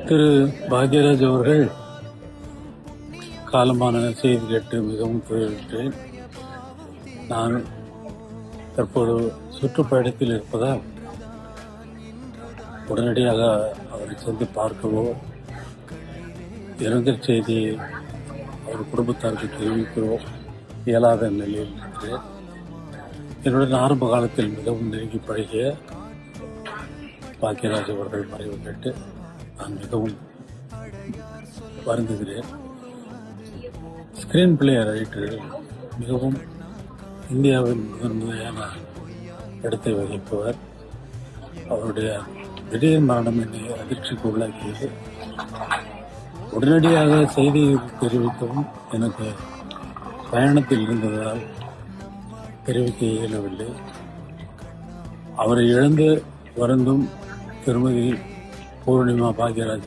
திரு பாக்யராஜ் அவர்கள் காலமான செய்தி கேட்டு மிகவும் துயருற்றேன். நான் தற்போது சுற்றுப்பயணத்தில் இருப்பதால் உடனடியாக அவரை சென்று பார்க்கவோ இறந்த செய்தியை அவர் குடும்பத்தாருக்கு தெரிவிக்கவோ இயலாத நிலையில் இருக்கிறேன். என்னுடன் ஆரம்ப காலத்தில் மிகவும் நெருங்கி பழகிய பாக்யராஜ் அவர்கள் மறைவு கேட்டு நான் மிகவும் வருந்துகிறேன். ஸ்கிரீன் பிளே ரைட்டர் மிகவும் இந்தியாவின் முதன்மையான இடத்தை வகிப்பவர். அவருடைய திடீர் மரணம் என்னை அதிர்ச்சிக்கு உள்ளாக்கியது. உடனடியாக செய்தியை தெரிவிக்கவும் எனக்கு பயணத்தில் இருந்ததால் தெரிவிக்க இயலவில்லை. அவரை இழந்து வருந்தும் திருமதி பூர்ணிமா பாக்யராஜ்